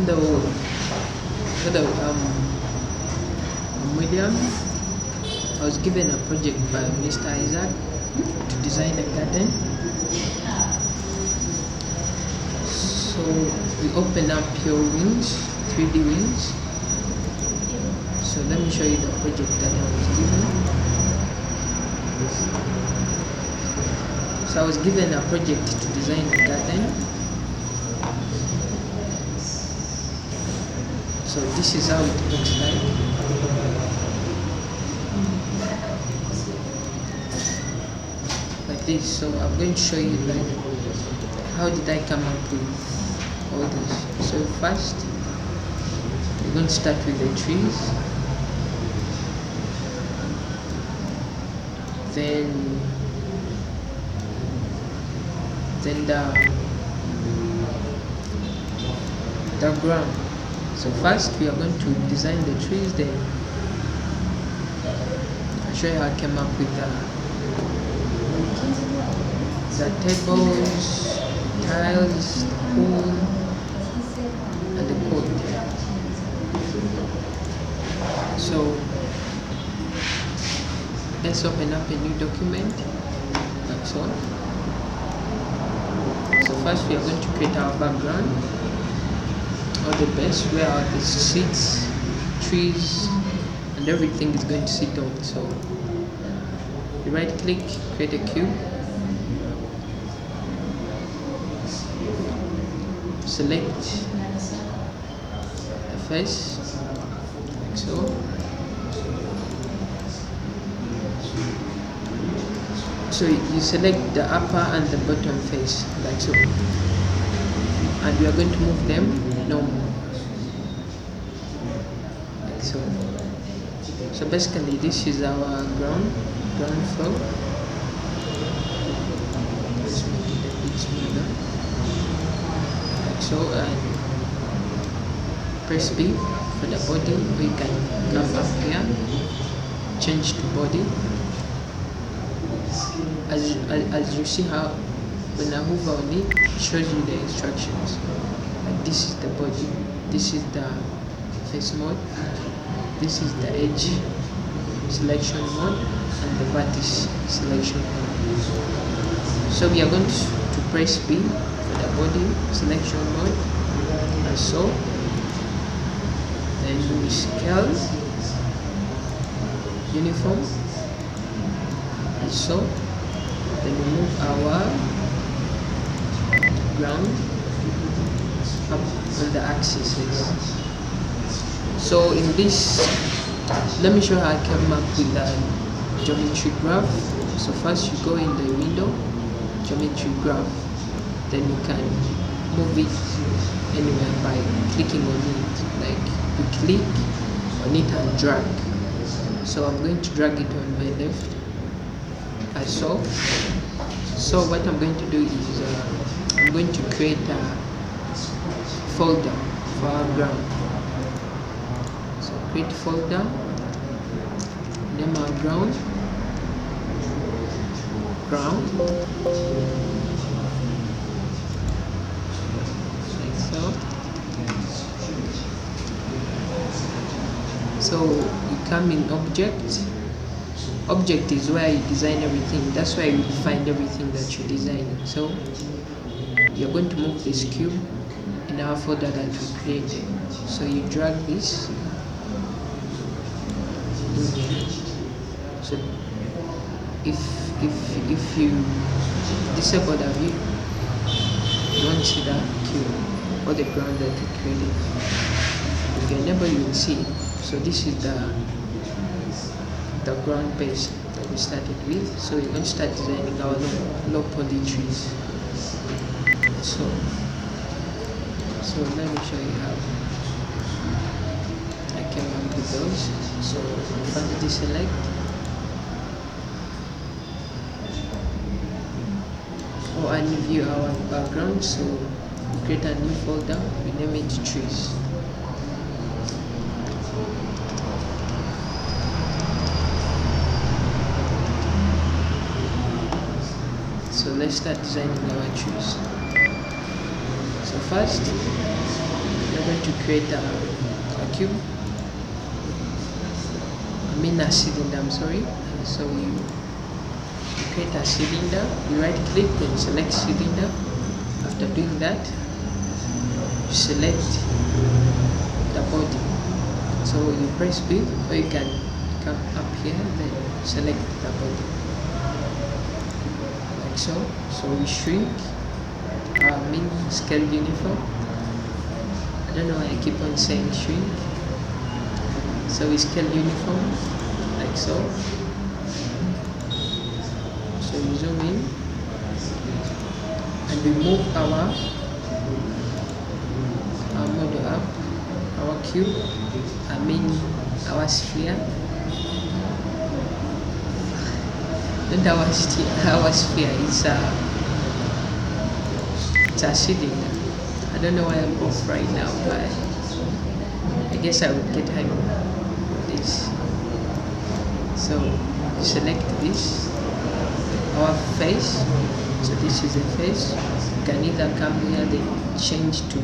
for the medium, I was given a project by Mr. Isaac to design a garden. So we open up your wings, 3D wings. So let me show you the project that I was given. So I was given a project to design a garden. So this is how it looks like. Like this. So I'm going to show you like how did I come up with all this. So first we're going to start with the trees, then the ground. So first we are going to design the trees, then I'll show you how I came up with the tables, tiles, the pool, and the code. So let's open up a new document, like so. So first we are going to create our background, or the base where the seeds, trees, and everything is going to sit on. So you right click, create a cube, select the face, like so. So you select the upper and the bottom face, like so, and we are going to move them normal, like so. So basically this is our ground floor. Let's make it a bit smoother, like so, and press B for the body. We can come up here, change to body. As you see how when I move on it, it shows you the instructions. Like this is the body, this is the face mode, this is the edge selection mode, and the vertex selection mode. So we are going to press B for the body selection mode, and so then we scale uniform, and so then we move our ground up on the axes. So in this, let me show how I came up with a geometry graph. So first you go in the window, geometry graph, then you can move it anywhere by clicking on it. Like you click on it and drag. So I'm going to drag it on my left, as so. So what I'm going to do is I'm going to create a folder for our ground. So create folder, name our ground, like so. So you come in object is where you design everything. That's where you find everything that you're designing. So you're going to move this cube in our folder that we created. So you drag this in here. So if you disable the view, you won't see the cube or the ground that we created. If you enable, you will see. So this is the ground base that we started with. So we're going to start designing our low poly trees. So let me show you how I came up with those. So first deselect, and view our background. So create a new folder, we name it trees. So let's start designing our trees. So first We're going to create a cube. A cylinder, I'm sorry. So you create a cylinder, you right click, then select cylinder. After doing that, you select the body. So you press B, or you can come up here, then select the body. Like so. So we shrink our scale uniform. I don't know why I keep on saying shrink. So we scale uniform, like so. So we zoom in and we move our model up, our cube, our sphere. Not our sphere, it's a cylinder. I don't know why I'm off right now, but I guess I will get hang of this. So select this, our face. So this is a face. You can either come here, then change to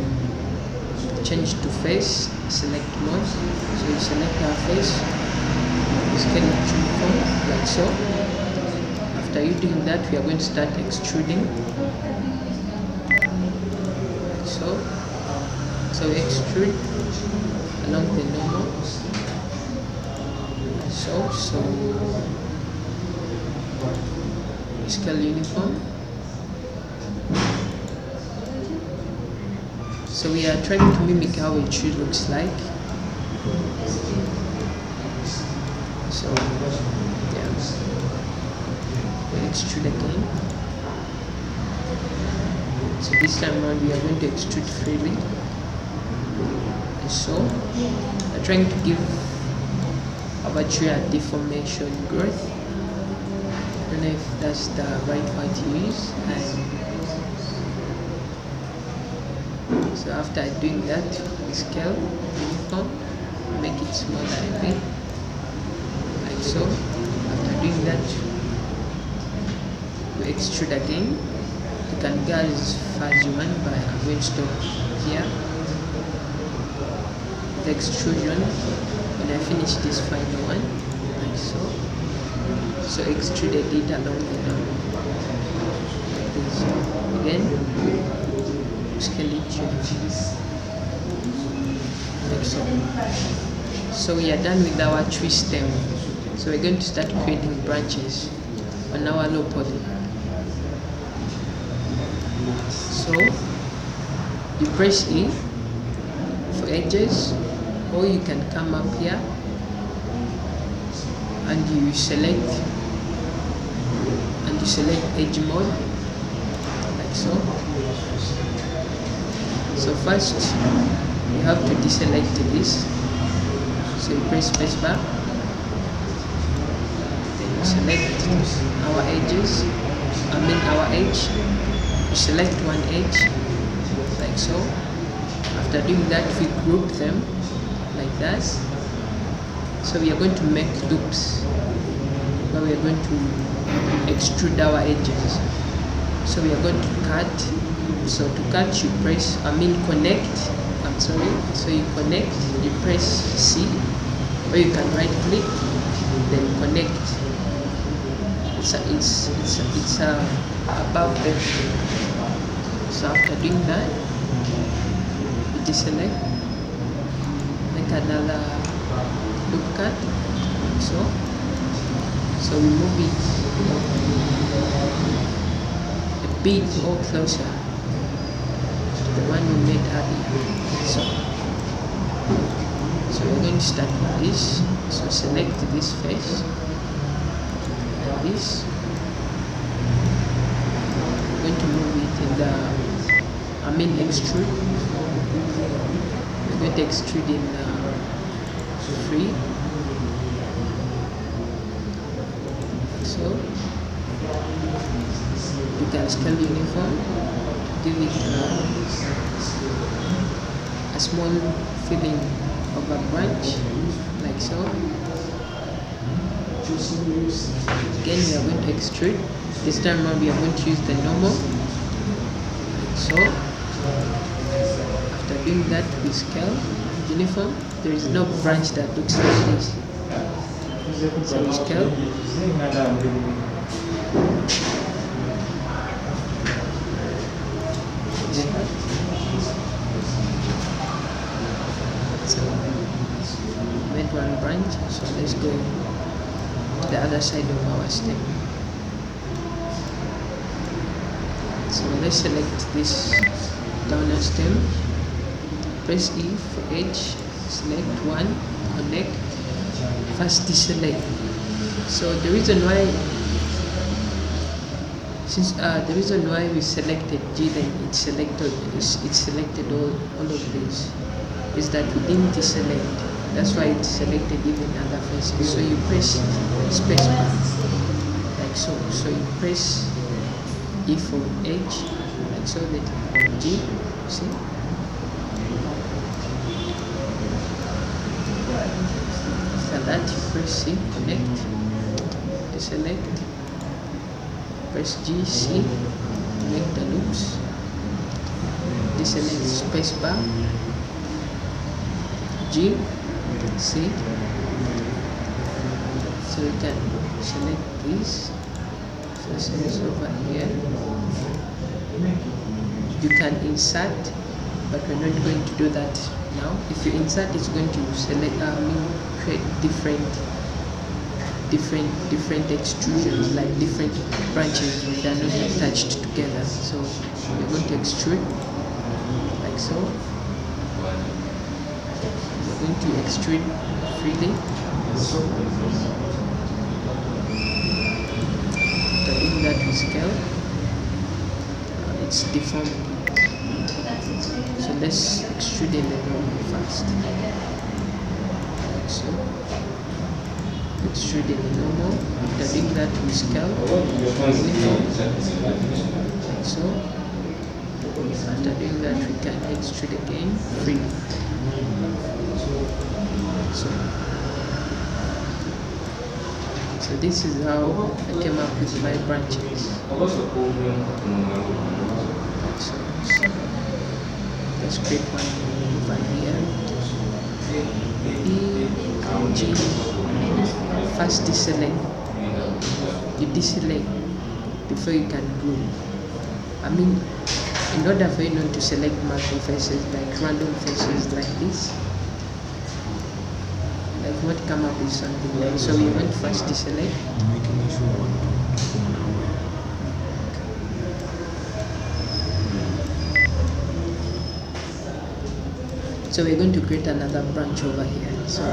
face, select mode. So you select our face, scale it to form, like so. After you doing that, we are going to start extruding, like so. So we extrude along the normal, like so. So scale uniform. So we are trying to mimic how a tree looks like. So yeah, we extrude again. So this time around we are going to extrude freely. And so we're trying to give our tree a deformation growth. I don't know if that's the right word to use. So after doing that, we scale uniform, make it smaller a bit, like so. After doing that, we extrude again. You can go as far as you want, but I'm going to stop here. The extrusion, when I finish this final one, like so. So extruded it along the normal, like this. Again, scale it like so. So we are done with our tree stem. So we're going to start creating branches on our low poly. So you press E for edges, or you can come up here and you select edge mode, like so. So first you have to deselect this. So you press spacebar, then you select our edges, our edge. You select one edge, like so. After doing that, we group them like that. So we are going to make loops, but we are going to extrude our edges. So we are going to cut. So to cut, you press, connect. I'm sorry. So you connect, you press C, or you can right click, then connect. It's above everything. So after doing that, you deselect, make another loop cut, like so. So we move it a bit more closer to the one we made earlier. So we're going to start with this. So select this face and this. We're going to move it in the extrude. We're going to extrude in 3. So you can scale uniform, give it a small filling of a branch, like so. Again, we are going to extrude. This time around we are going to use the normal, like so. After doing that with scale uniform, there is no branch that looks like this. So we scale. So made one branch, so let's go to the other side of our stem. So let's select this downer stem, press E for edge, select one, connect, first deselect. So the reason why we selected G, then it's selected all of this, is that we didn't deselect. That's why it's selected even other faces. So you press space bar like so. So you press E for edge like so, that G, see? After that you press C, connect, deselect, press G, C, make the loops, deselect, space bar, G, C. So you can select this. So it's over here. You can insert, but we're not going to do that now. If you insert, it's going to select create different extrusions, like different branches that are not attached together. So we're going to extrude like so. We're going to extrude freely. Doing that with scale, it's deformed. So let's extrude in the normal first. Like so. Extrude in the normal. Doing that with scale. Like so. After doing that, we can extrude again freely. So this is how I came up with my branches. So let's create one over here. E, G, first deselect. You deselect before you can group. I mean, in order for you not to select multiple faces, like random faces like this, like what come up with something like, so we want first deselect. So we're going to create another branch over here. So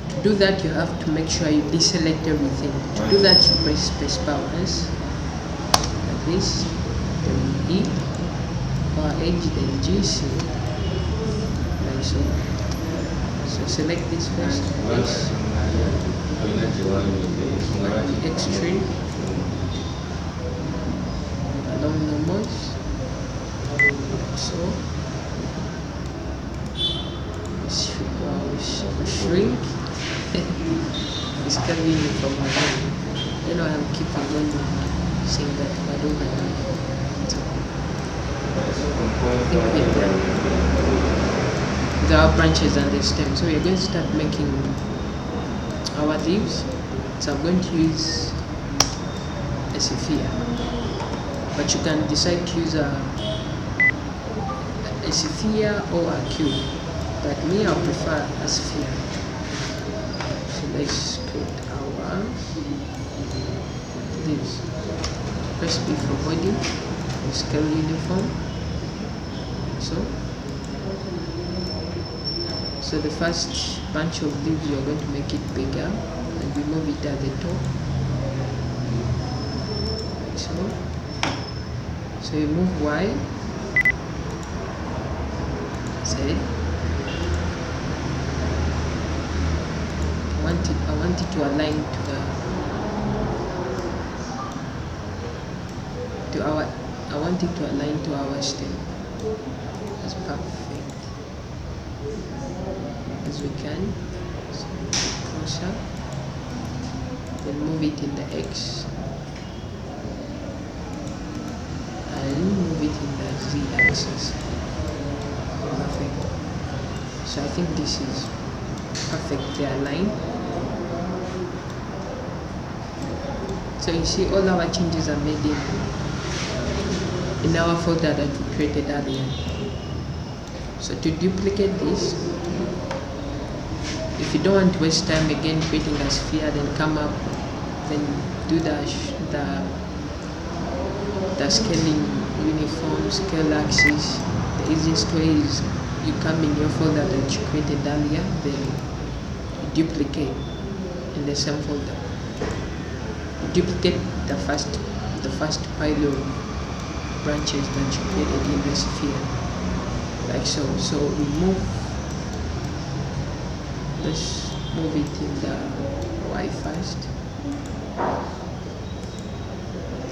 to do that, you have to make sure you deselect everything. To do that, you press space bar once, like this, then E, or H, then G, C, like so. So select this first, this, extrude along normals, like so. Shrink. It's coming from my head. You know, I'm keeping on saying that I don't know. I think we're done with our branches and the stem. So we're going to start making our leaves. So I'm going to use a sphere, but you can decide to use a sphere or a cube. But me, I prefer a sphere. So let's create our leaves. Press B for body, scale uniform. So the first bunch of leaves, you're going to make it bigger and we move it at the top. Like so. So you move Y, Z. I want it to align I want it to align to our stem as perfect as we can. So closer, then move it in the X and move it in the Z axis. Perfect. So I think this is perfectly aligned. So you see all our changes are made in our folder that we created earlier. So to duplicate this, if you don't want to waste time again creating a sphere, then come up, then do the scaling uniform scale axis. The easiest way is you come in your folder that you created earlier, then you duplicate in the same folder. Duplicate the first pile of branches that you created in the sphere, like so. So let's move it in the Y first,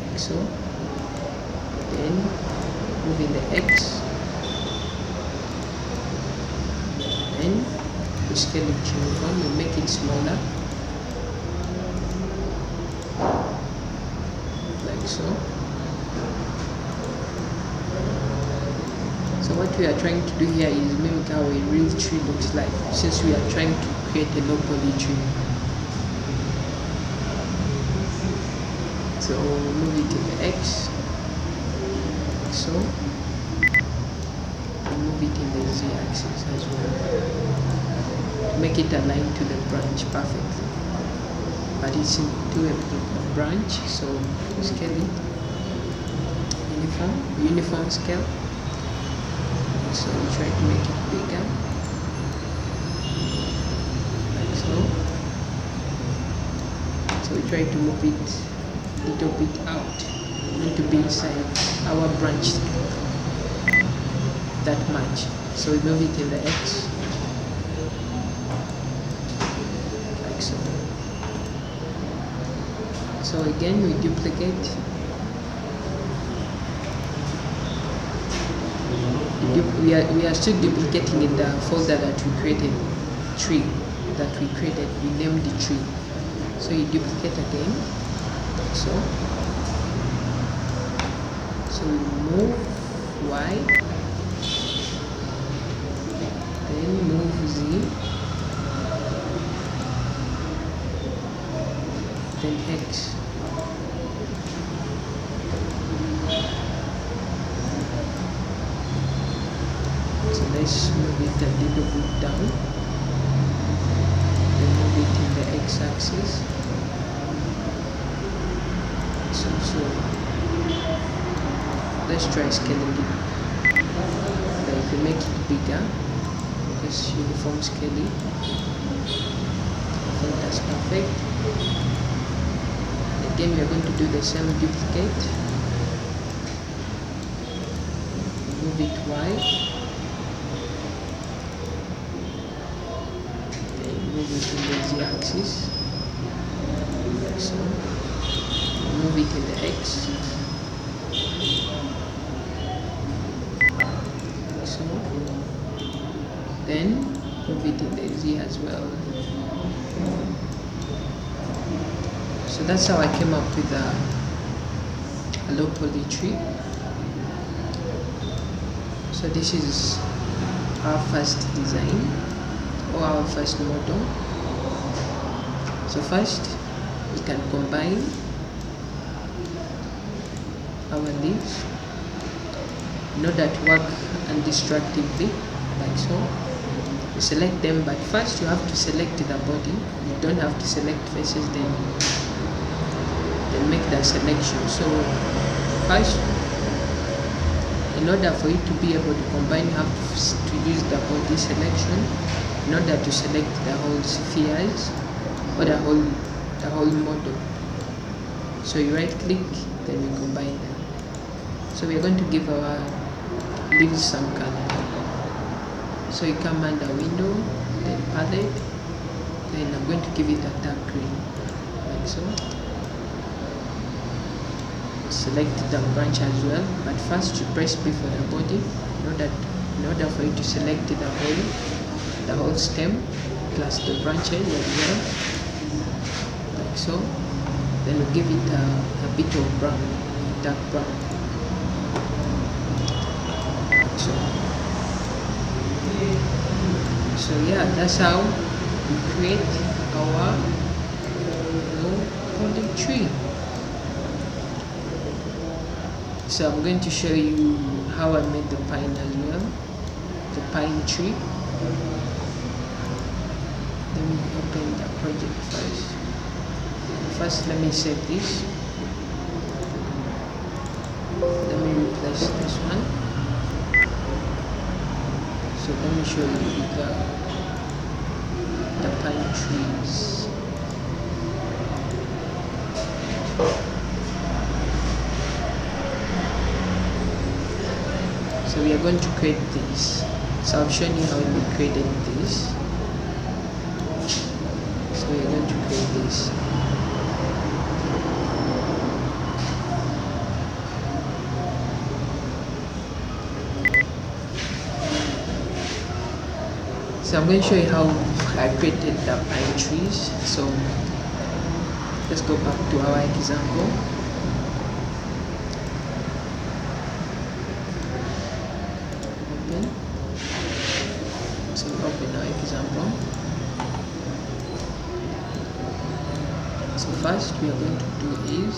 like so. Then move in the X, then we scale it uniform, we make it smaller, like so. So what we are trying to do here is mimic how a real tree looks like, since we are trying to create a low poly tree. So move it to the X, like so, and move it in the Z axis as well. Make it align to the branch perfectly, but it's into a branch, so scale it, uniform scale. So we try to make it bigger, like so. So we try to move it a little bit out, need to be inside our branch that much. So we move it in the X, like so. So again we duplicate. We are still duplicating in the folder that we created, tree that we created, we named the tree. So you duplicate again, like so. So we move Y, then move Z, then X. So let's move it a little bit down, then move it in the X-axis. So let's try scaling it. But if we make it bigger, just uniform scaling, I think that's perfect. And again we are going to do the same duplicate. Move it Y, move it in the Z-axis, like so. Move it in the X, like so. Then move it in the Z as well. So that's how I came up with a low poly tree. So this is our first design, or our first model. So first we can combine our leaves in order to work undistractingly, like so. You select them, but first you have to select the body. You don't have to select faces, then make the selection. So first, in order for you to be able to combine, you have to use the body selection in order to select the whole spheres or the whole model. So you right click, then you combine them. So we are going to give our leaves some color. So you come under window, then palette, then I'm going to give it a dark green, like so. Select the branch as well, but first you press B for the body in order for you to select the whole stem plus the branches as well, like so. Then we give it a bit of brown, dark brown, like so. So yeah, that's how we create our poly tree. So I'm going to show you how I made the pine as well, the pine tree. Let me open the project first. First, let me save this. Let me replace this one. So let me show you the pine trees. So we are going to create this. So I've shown you how we created this. So we are going to create this. So I'm going to show you how I created the pine trees. So let's go back to our example. Open. So we open our example. So first we are going to do is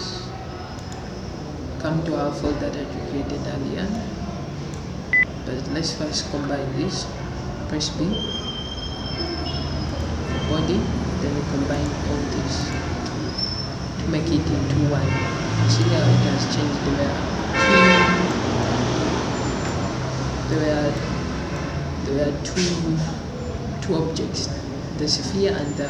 come to our folder that we created earlier. But let's first combine this. Press B, body, then we combine all this to make it into one. See how it has changed. There were two objects, the sphere and the